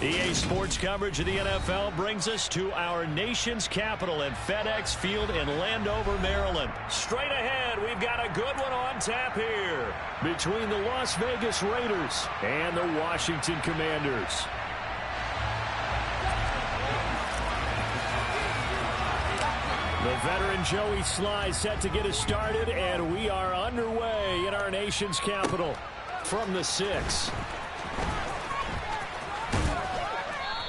EA Sports coverage of the NFL brings us to our nation's capital at FedEx Field in Landover, Maryland. Straight ahead, we've got a good one on tap here between the Las Vegas Raiders and the Washington Commanders. The veteran Joey Sly set to get us started, and we are underway in our nation's capital from the 6.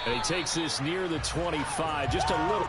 And he takes this near the 25, just a little.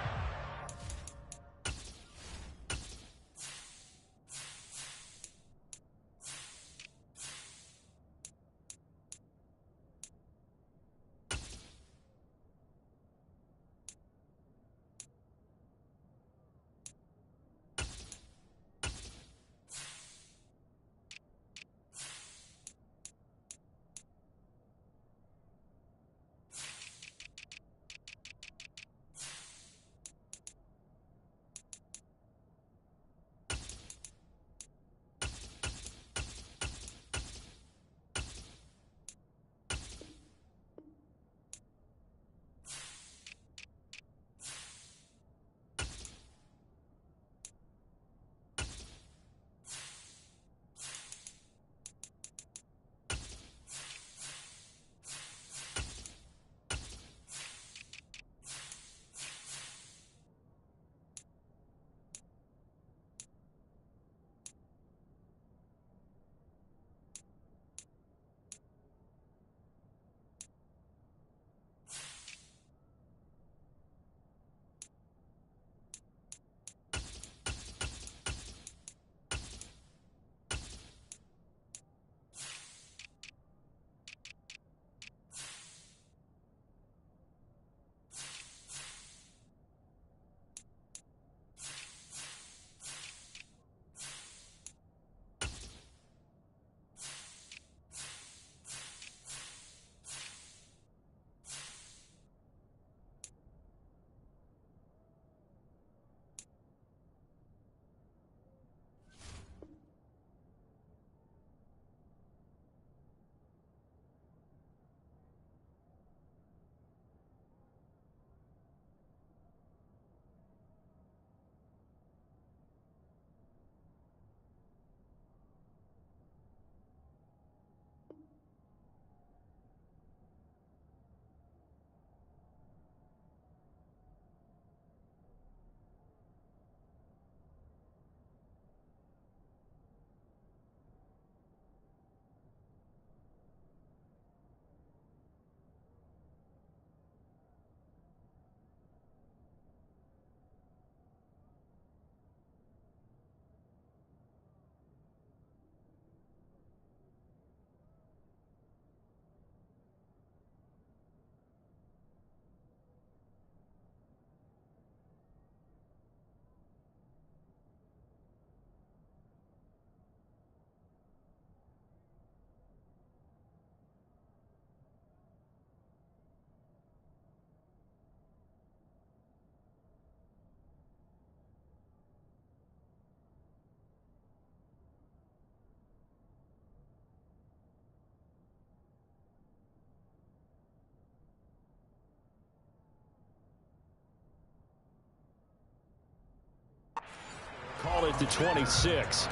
Call it the 26.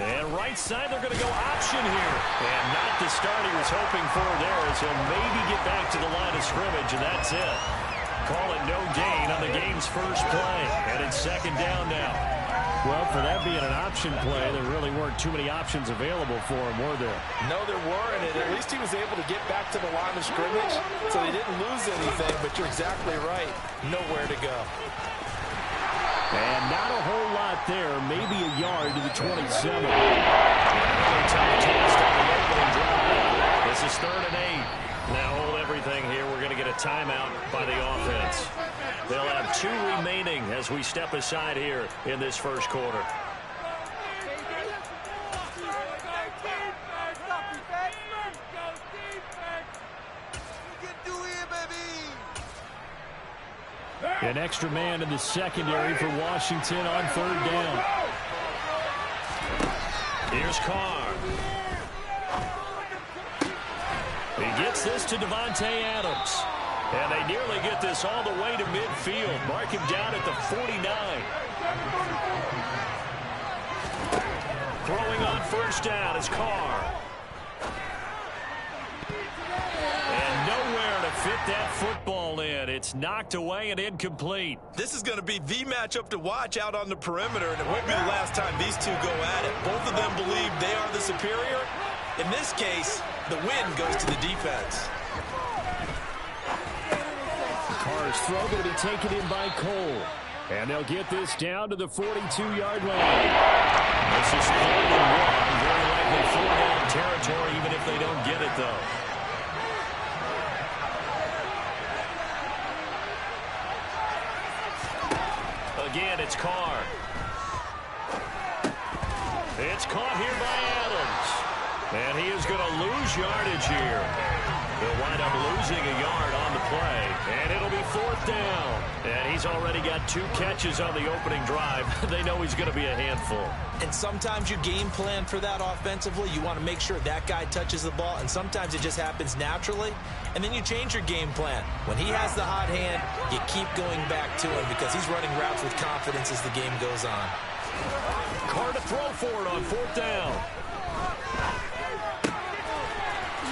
And right side, they're going to go option here. And not the start he was hoping for there, as he'll maybe get back to the line of scrimmage, and that's it. Call it no gain on the game team's first play. And it's second down now. Well, for that being an option play, there really weren't too many options available for him, were there? No, there weren't, and at least he was able to get back to the line of scrimmage, so they didn't lose anything, but you're exactly right. Nowhere to go. And not a whole lot there, maybe a yard to the 27. Really tough test on the opening drive. This is 3rd and 8. Now hold everything here. We're going to get a timeout by the offense. They'll have 2 remaining as we step aside here in this first quarter. An extra man in the secondary for Washington on 3rd down. Here's Carr. He gets this to Davante Adams. And they nearly get this all the way to midfield. Mark him down at the 49. Throwing on 1st down is Carr. And nowhere to fit that football in. It's knocked away and incomplete. This is going to be the matchup to watch out on the perimeter, and it won't be the last time these two go at it. Both of them believe they are the superior. In this case, the win goes to the defense. Carr's throw going to be taken in by Cole. And they'll get this down to the 42-yard line. This is 3rd and 1. Very likely 4-down territory, even if they don't get it, though. Again, it's Carr. It's caught here by Adams. And he is going to lose yardage here. They'll wind up losing a yard on the play. And it'll be 4th down. And he's already got 2 catches on the opening drive. They know he's going to be a handful. And sometimes you game plan for that offensively. You want to make sure that guy touches the ball. And sometimes it just happens naturally. And then you change your game plan. When he has the hot hand, you keep going back to him because he's running routes with confidence as the game goes on. Carr to throw for it on 4th down.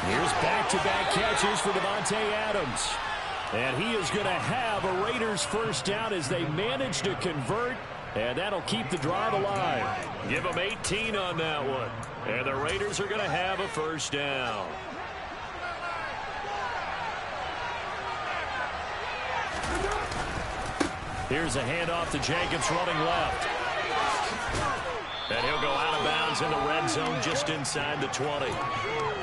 Here's back-to-back catches for Davante Adams. And he is going to have a Raiders 1st down as they manage to convert. And that'll keep the drive alive. Give them 18 on that one. And the Raiders are going to have a 1st down. Here's a handoff to Jacobs running left. And he'll go out of bounds in the red zone just inside the 20.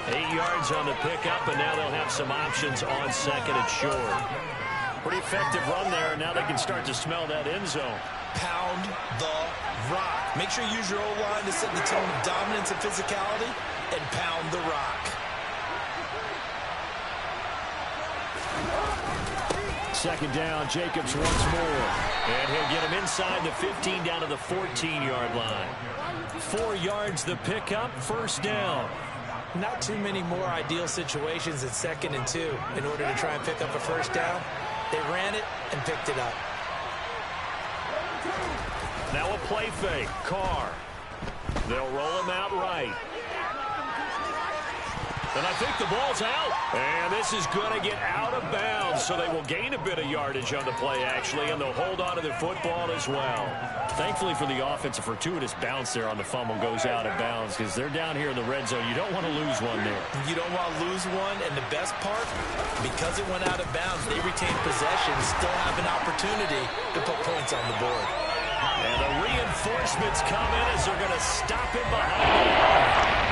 8 yards on the pickup, and now they'll have some options on 2nd and short. Pretty effective run there, and now they can start to smell that end zone. Pound the rock. Make sure you use your O-line to set the tone of dominance and physicality, and pound the rock. 2nd down, Jacobs once more. And he'll get him inside the 15 down to the 14-yard line. 4 yards the pickup, 1st down. Not too many more ideal situations at 2nd and 2 in order to try and pick up a 1st down. They ran it and picked it up. Now a play fake. Carr. They'll roll him out right. And I think the ball's out. And this is going to get out of bounds, so they will gain a bit of yardage on the play, actually, and they'll hold on to the football as well. Thankfully for the offense, a fortuitous bounce there on the fumble goes out of bounds because they're down here in the red zone. You don't want to lose one there. You don't want to lose one, and the best part, because it went out of bounds, they retain possession, still have an opportunity to put points on the board. And the reinforcements come in as they're going to stop him behind the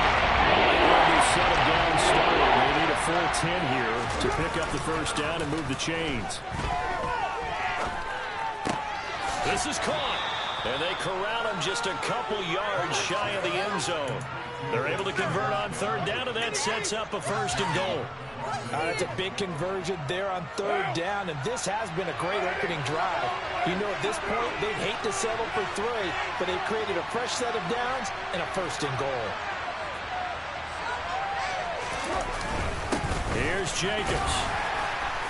Set him down, started. They need a full 10 here to pick up the 1st down and move the chains. This is caught. And they corral him just a couple yards shy of the end zone. They're able to convert on 3rd down, and that sets up a 1st and goal. That's a big conversion there on 3rd down, and this has been a great opening drive. You know, at this point, they'd hate to settle for 3, but they've created a fresh set of downs and a 1st and goal. Here's Jacobs.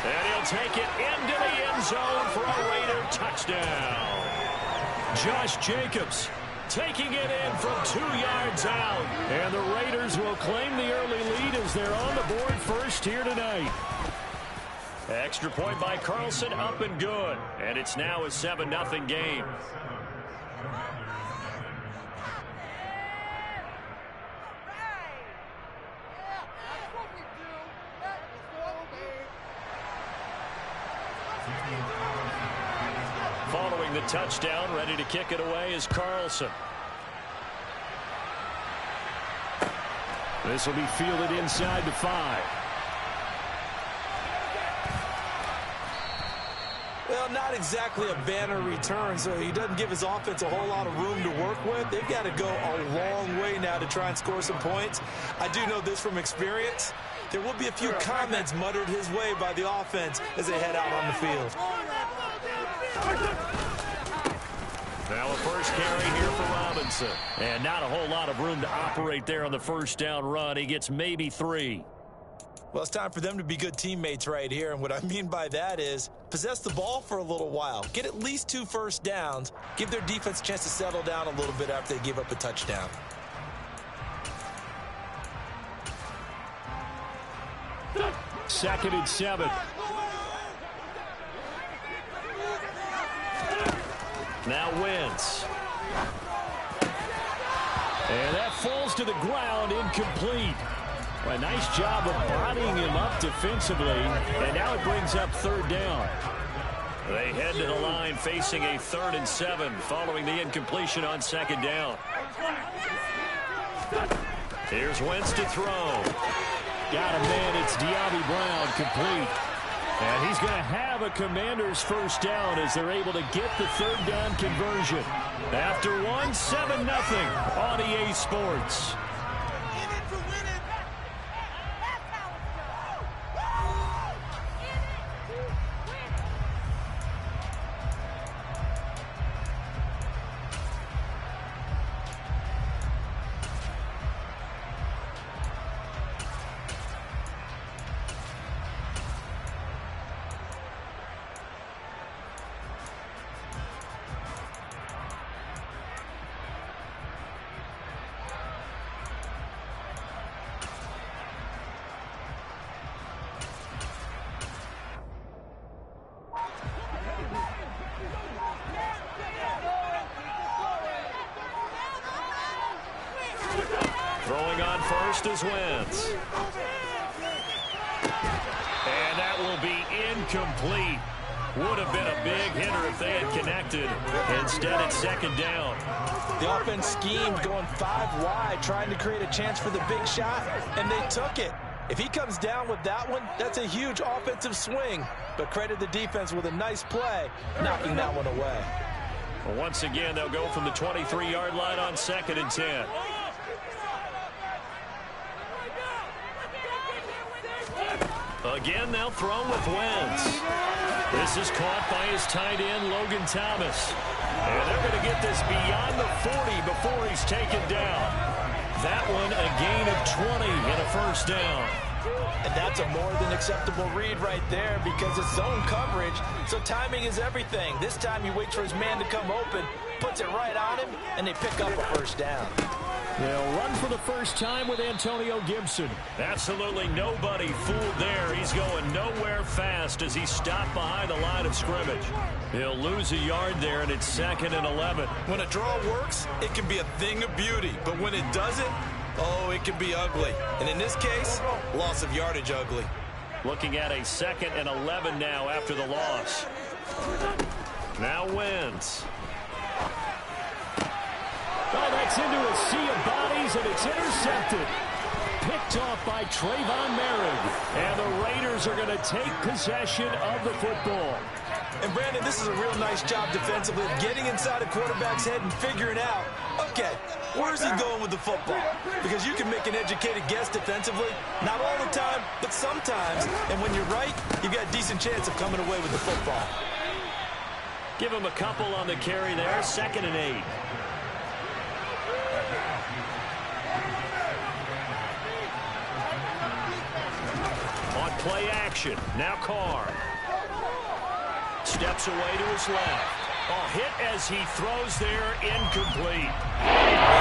And he'll take it into the end zone for a Raider touchdown. Josh Jacobs taking it in from 2 yards out. And the Raiders will claim the early lead as they're on the board first here tonight. Extra point by Carlson, up and good. And it's now a 7-0 game. Following the touchdown, ready to kick it away is Carlson. This will be fielded inside the 5. Well, not exactly a banner return, so he doesn't give his offense a whole lot of room to work with. They've got to go a long way now to try and score some points. I do know this from experience. There will be a few comments muttered his way by the offense as they head out on the field. Now a first carry here for Robinson. And not a whole lot of room to operate there on the first down run. He gets maybe 3. Well, it's time for them to be good teammates right here. And what I mean by that is possess the ball for a little while. Get at least 2 first downs. Give their defense a chance to settle down a little bit after they give up a touchdown. Second and 7. Now Wentz. And that falls to the ground, incomplete. A nice job of bodying him up defensively. And now it brings up 3rd down. They head to the line facing a 3rd and 7 following the incompletion on 2nd down. Here's Wentz to throw. Got a man. It's De'Ami Brown, complete. And he's going to have a Commander's first down as they're able to get the 3rd down conversion. After 7-0 on EA Sports. Throwing on first is Wentz. And that will be incomplete. Would have been a big hitter if they had connected. Instead, it's 2nd down. The offense schemed going 5 wide, trying to create a chance for the big shot, and they took it. If he comes down with that one, that's a huge offensive swing. But credit the defense with a nice play, knocking that one away. Well, once again, they'll go from the 23-yard line on 2nd and 10. Again, they'll throw with Wentz. This is caught by his tight end, Logan Thomas. And they're going to get this beyond the 40 before he's taken down. That one, a gain of 20 and a first down. And that's a more than acceptable read right there because it's zone coverage, so timing is everything. This time he waits for his man to come open, puts it right on him, and they pick up a first down. They'll run for the first time with Antonio Gibson. Absolutely nobody fooled there. He's going nowhere fast as he stopped behind the line of scrimmage. He'll lose a yard there, and it's 2nd and 11. When a draw works, it can be a thing of beauty. But when it doesn't, oh, it can be ugly. And in this case, loss of yardage ugly. Looking at a 2nd and 11 now after the loss. Now Wentz. Oh, that's into a sea of bodies, and it's intercepted. Picked off by Trayvon Merritt. And the Raiders are going to take possession of the football. And, Brandon, this is a real nice job defensively of getting inside a quarterback's head and figuring out, okay, where's he going with the football? Because you can make an educated guess defensively. Not all the time, but sometimes. And when you're right, you've got a decent chance of coming away with the football. Give him a couple on the carry there. 2nd and 8. On play action. Now Carr. Steps away to his left. Oh, hit as he throws there, incomplete.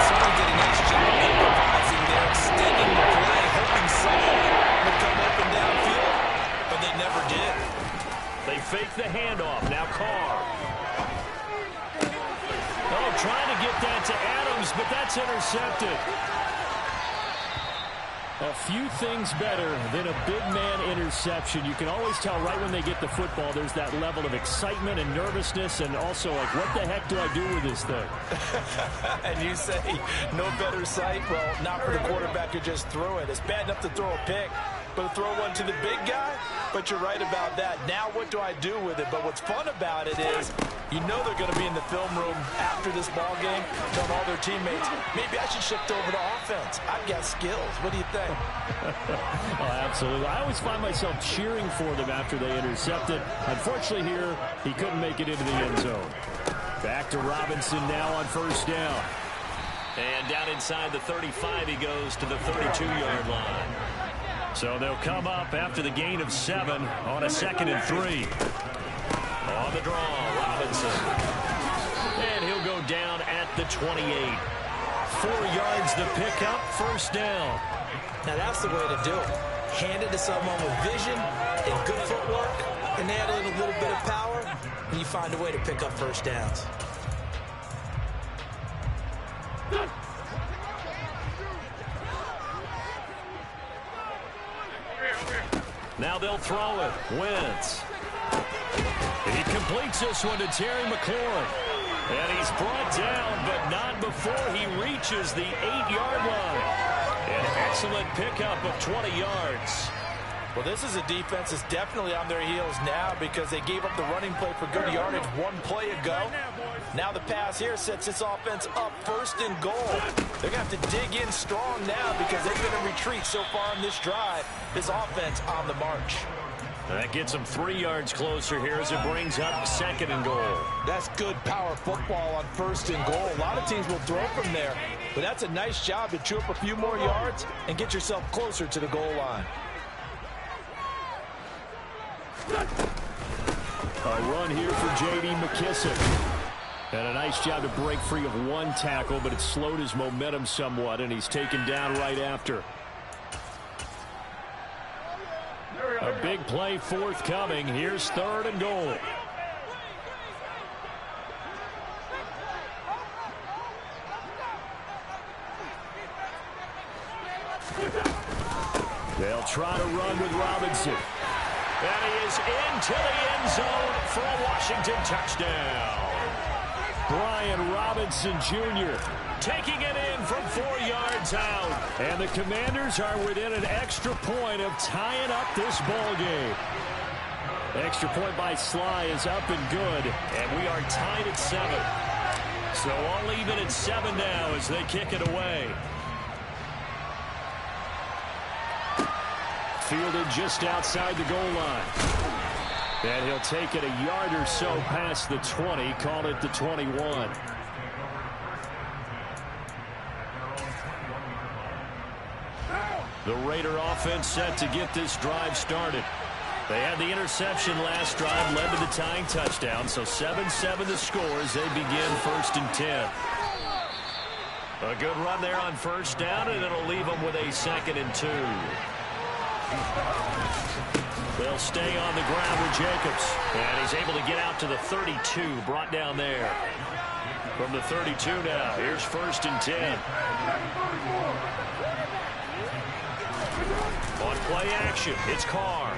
Someone did a nice job improvising there, extending the play, hoping someone would come up and downfield. But but they never did. They fake the handoff. Now Carr. Oh, trying to get that to Adams, but that's intercepted. A few things better than a big man interception. You can always tell right when they get the football, there's that level of excitement and nervousness, and also like, what the heck do I do with this thing? And you say, no better sight? Well, not for the quarterback who just threw it. It's bad enough to throw a pick, but to throw one to the big guy? But you're right about that. Now what do I do with it? But what's fun about it is, you know they're going to be in the film room after this ball game, telling all their teammates, maybe I should shift over to offense. I've got skills. What do you think? Oh, absolutely. I always find myself cheering for them after they intercept it. Unfortunately here, he couldn't make it into the end zone. Back to Robinson now on first down. And down inside the 35, he goes to the 32-yard line. So they'll come up after the gain of 7 on a 2nd and 3. On the draw, Robinson. And he'll go down at the 28. 4 yards the pickup, first down. Now that's the way to do it. Hand it to someone with vision and good footwork, and add in a little bit of power, and you find a way to pick up first downs. Now they'll throw it. Wentz. He completes this one to Terry McLaurin. And he's brought down, but not before he reaches the 8-yard line. An excellent pickup of 20 yards. Well, this is a defense that's definitely on their heels now because they gave up the running play for good yardage 1 play ago. Now the pass here sets this offense up first and goal. They're going to have to dig in strong now because they've been in retreat so far in this drive. This offense on the march. That gets them 3 yards closer here as it brings up 2nd and goal. That's good power football on 1st and goal. A lot of teams will throw from there, but that's a nice job to chew up a few more yards and get yourself closer to the goal line. A run here for J.D. McKissick. And a nice job to break free of 1 tackle, but it slowed his momentum somewhat, and he's taken down right after. A big play forthcoming. Here's 3rd and goal. They'll try to run with Robinson. And he is into the end zone for a Washington touchdown. Brian Robinson Jr. taking it in from 4 yards out. And the Commanders are within an extra point of tying up this ball game. Extra point by Sly is up and good. And we are tied at 7. So all even at 7 now as they kick it away. Fielded just outside the goal line. And he'll take it a yard or so past the 20, call it the 21. The Raider offense set to get this drive started. They had the interception last drive, led to the tying touchdown, so 7-7 the score as they begin 1st and 10. A good run there on first down, and it'll leave them with a 2nd and 2. They'll stay on the ground with Jacobs. And he's able to get out to the 32, brought down there. From the 32 now, here's 1st and 10. On play action, it's Carr.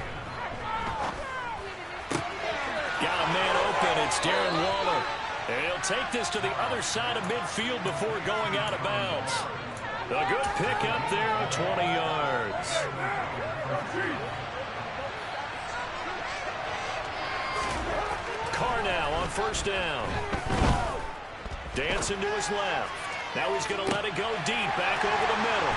Got a man open, it's Darren Waller. And he'll take this to the other side of midfield before going out of bounds. A good pickup there of 20 yards. Carr now on first down. Dancing to his left. Now he's going to let it go deep back over the middle.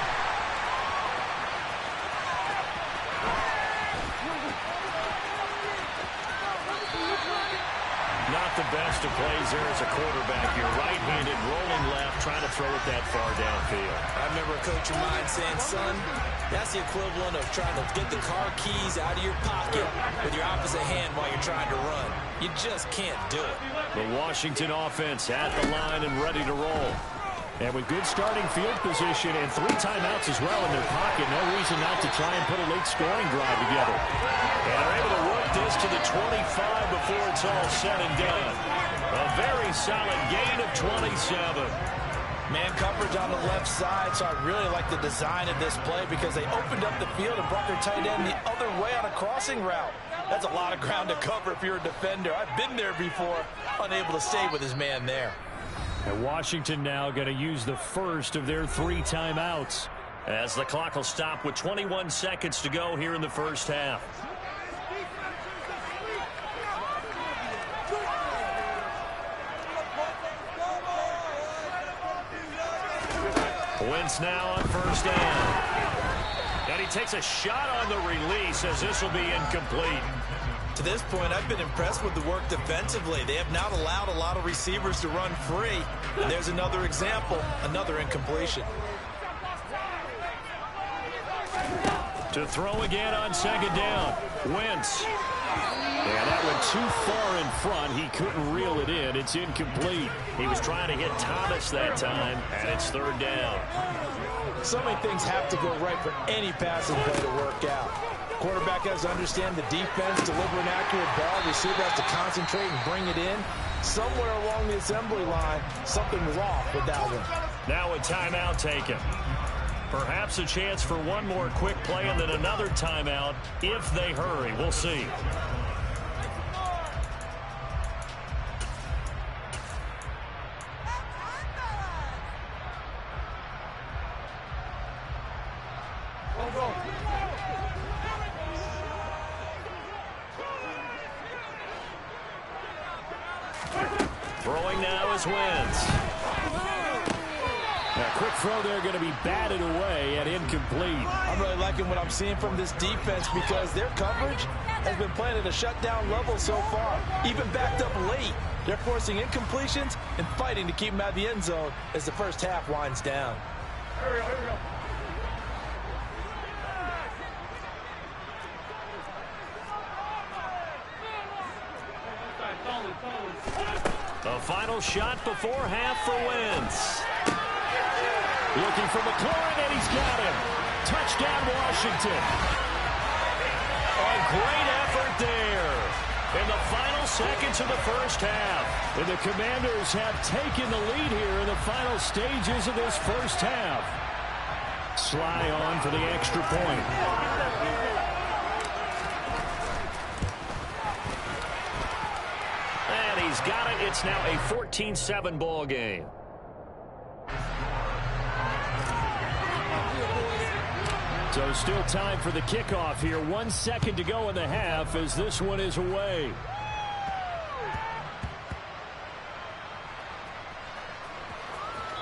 Not the best of plays there as a quarterback. You're right-handed, rolling left, trying to throw it that far downfield. I remember a coach of mine saying, son, that's the equivalent of trying to get the car keys out of your pocket with your opposite hand while you're trying to run. You just can't do it. The Washington offense at the line and ready to roll. And with good starting field position and 3 timeouts as well in their pocket, no reason not to try and put a late scoring drive together. And they're able to work this to the 25 before it's all said and done. A very solid gain of 27. Man coverage on the left side, so I really like the design of this play because they opened up the field and brought their tight end the other way on a crossing route. That's a lot of ground to cover if you're a defender. I've been there before, unable to stay with his man there. And Washington now going to use the first of their 3 timeouts. As the clock will stop with 21 seconds to go here in the first half. Wentz now on first down. And he takes a shot on the release as this will be incomplete. To this point, I've been impressed with the work defensively. They have not allowed a lot of receivers to run free. And there's another example, another incompletion. To throw again on second down. Wentz. Yeah, that went too far in front. He couldn't reel it in. It's incomplete. He was trying to hit Thomas that time, and it's third down. So many things have to go right for any passing play to work out. Quarterback has to understand the defense, deliver an accurate ball. Receiver has to concentrate and bring it in. Somewhere along the assembly line, something was off with that one. Now a timeout taken. Perhaps a chance for one more quick play and then another timeout if they hurry. We'll see. Throwing now is Wentz. A quick throw there going to be batted away and incomplete. I'm really liking what I'm seeing from this defense because their coverage has been playing at a shutdown level so far. Even backed up late. They're forcing incompletions and fighting to keep them out of the end zone as the first half winds down. Here we go. The final shot before half for Wentz. Looking for McLaurin, and he's got him. Touchdown, Washington. A great effort there in the final seconds of the first half. And the Commanders have taken the lead here in the final stages of this first half. Sly on for the extra point. And he's got it. It's now a 14-7 ball game. So still time for the kickoff here. 1 second to go in the half as this one is away.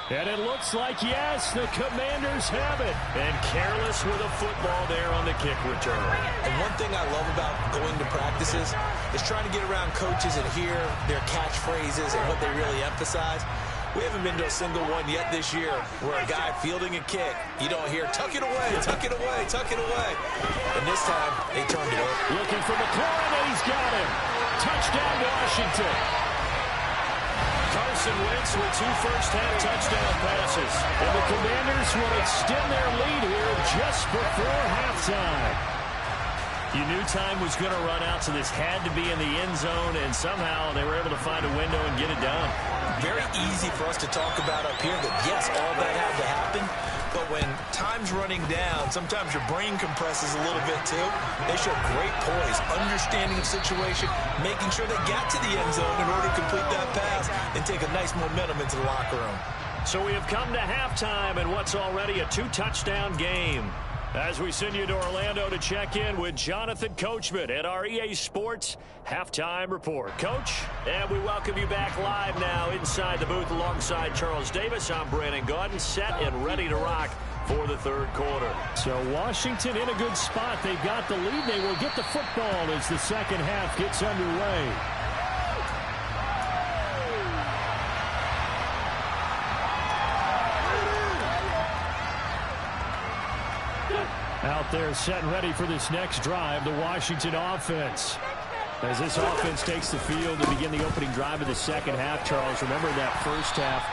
And it looks like, yes, the Commanders have it. And careless with a football there on the kick return. And one thing I love about going to practices is trying to get around coaches and hear their catchphrases and what they really emphasize. We haven't been to a single one yet this year where a guy fielding a kick, you don't hear, tuck it away, tuck it away, tuck it away. And this time, they turned it over. Looking for McLaurin, and he's got him. Touchdown, Washington. Carson Wentz with 2 first-half touchdown passes. And the Commanders will extend their lead here just before halftime. You knew time was going to run out, so this had to be in the end zone, and somehow they were able to find a window and get it done. Very easy for us to talk about up here that, yes, all that had to happen, but when time's running down, sometimes your brain compresses a little bit too. They show great poise, understanding of situation, making sure they got to the end zone in order to complete that pass and take a nice momentum into the locker room. So we have come to halftime in what's already a 2-touchdown game. As we send you to Orlando to check in with Jonathan Coachman at our EA Sports Halftime Report. Coach, and we welcome you back live now inside the booth alongside Charles Davis. I'm Brandon Gordon, set and ready to rock for the third quarter. So Washington in a good spot. They've got the lead. They will get the football as the second half gets underway. Out there set and ready for this next drive, the Washington offense. As this offense takes the field to begin the opening drive of the second half, Charles, remember that first half,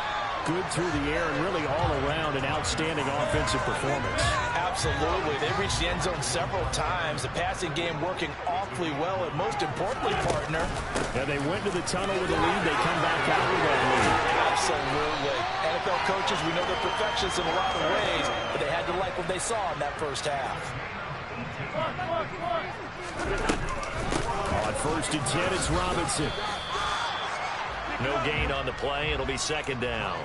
good through the air and really all around an outstanding offensive performance. Absolutely. They reached the end zone several times. The passing game working awfully well, and most importantly, partner. Yeah, they went to the tunnel with a lead. They come back out with that lead. Absolutely. NFL coaches, we know they're perfectionists in a lot of ways, but they had to like what they saw in that first half. On 1st and 10, it's Robinson. No gain on the play. It'll be 2nd down.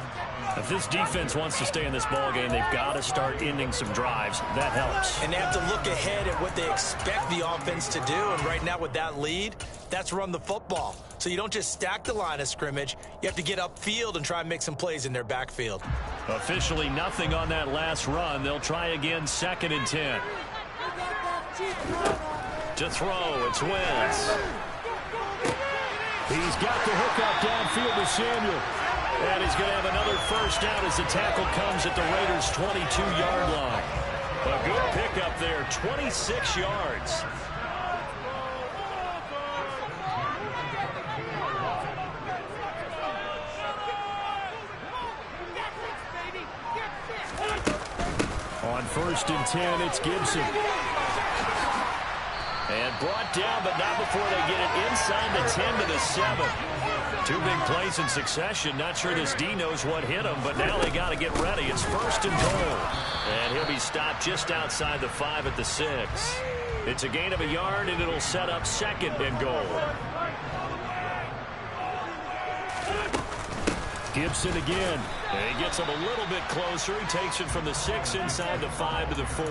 If this defense wants to stay in this ballgame, they've got to start ending some drives. That helps. And they have to look ahead at what they expect the offense to do. And right now with that lead, that's run the football. So you don't just stack the line of scrimmage. You have to get upfield and try and make some plays in their backfield. Officially nothing on that last run. They'll try again 2nd and 10. To throw, it's Wentz. He's got the hook up downfield to Samuel. And he's going to have another first down as the tackle comes at the Raiders' 22-yard line. A good pickup there, 26 yards. On 1st and 10, it's Gibson. And brought down, but not before they get it inside the 10 to the 7. 2 big plays in succession. Not sure this D knows what hit him, but now they got to get ready. It's 1st and goal. And he'll be stopped just outside the 5 at the 6. It's a gain of a yard, and it'll set up 2nd and goal. Gibson again. And he gets him a little bit closer. He takes it from the 6 inside the 5 to the 4.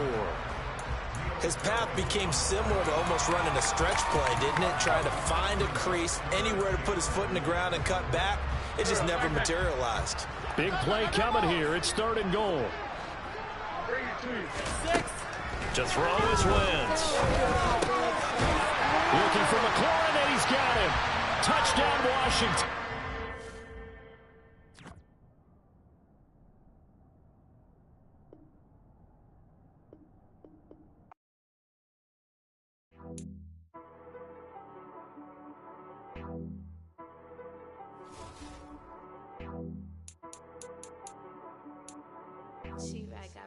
His path became similar to almost running a stretch play, didn't it? Trying to find a crease, anywhere to put his foot in the ground and cut back. It just never materialized. Big play coming here. It's 3rd and goal. To throw is Wentz. Looking for McLaurin, and he's got him. Touchdown, Washington. She, I got